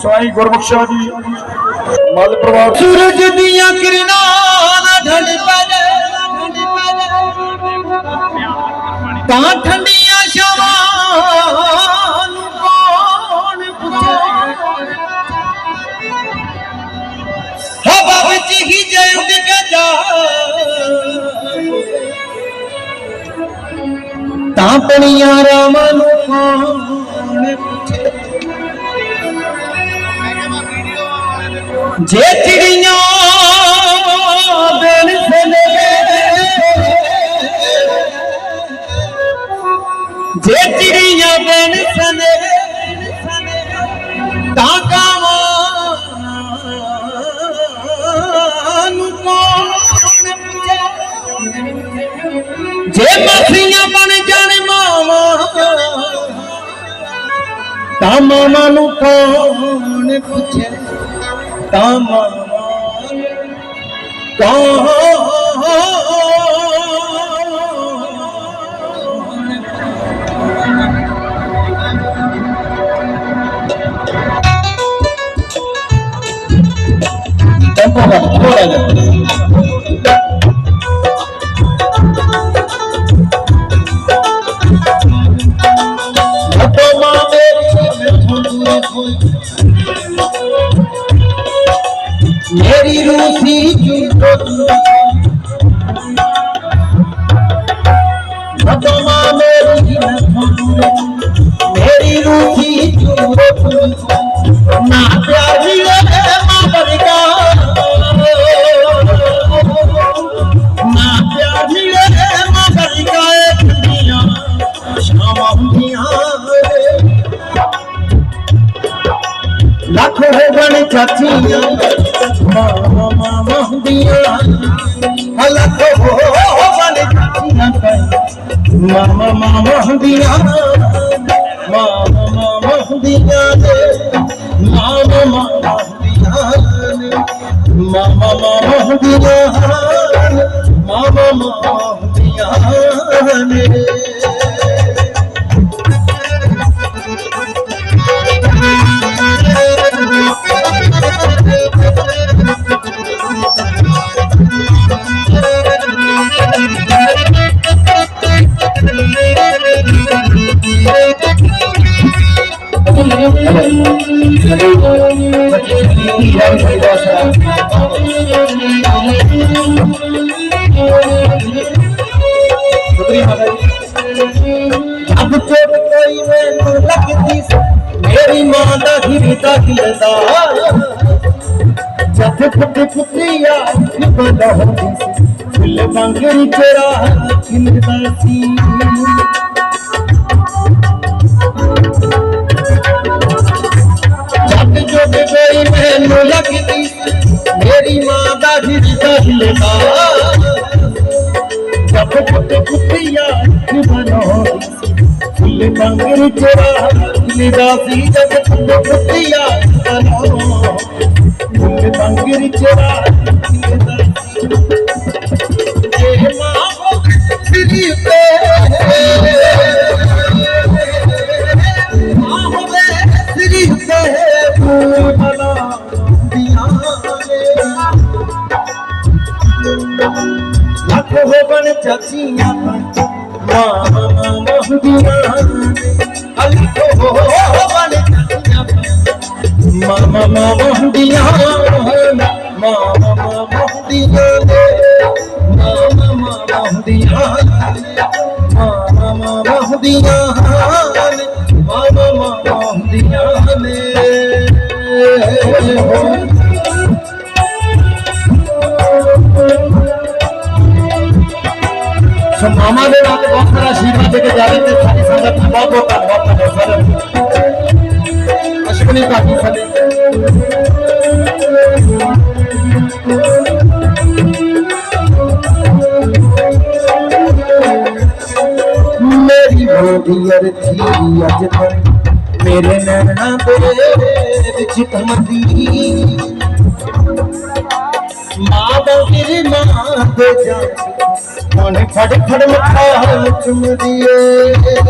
स्वाई गुरबख्शा जी मल प्रभाव सूरज दिया किरणां ढल पै तां ठंडियां छावां नूं कौन पुछे हवा विच ही जे उड़ के जा तां पणियां रावां नूं कौन पुछे जे चिड़िया बेन सने जे चिड़िया बेन सने ताकावां नूं कौन पुछे जे मछलियां बन जाने मावां तां मावां नूं कौन पुछे मेरी रूसी मेरी रूसी ना प्यारी माँ बरगा ना प्यारी माँ बरगा शाम लख हो बन चाचियां मामा दिया लख हो बन चाचियां मामा दिया मामा दिया मामा दिया मामा दिया मामा दिया अब चोट कोई मैनू लगती मेरी मां दा हिरदा हिलदा जब फुट फुटिया बड़ा होती फुल बांगरी तेरा खिलदा सी जब चोट कोई मैनू लगती मेरी मां दा हिरदा हिलदा जब फुट फुटिया फुल बांगरी तेरा खिलदा सी जब फुट फुटिया फुल बांगरी तेरा खिलदा सी मां श्री पे मां श्री पे फूला दिया लख हो बन चाचियां मामा दिया लख हो बन चाचियां मामा दिया मामा दिया मामा दिया मामा दिया मामा दिया मामा ने बहुत सारा आशीर्वाद देके जा रहे थे सारी संगत बहुत बहुत धन्यवाद अश्विनी काकी सभी मेरी मोदियर थी अज तक मेरे नैना तेरे विच घुमदी मां बंगी मां दे जा मन फड़ फड़ मथा चुम दिए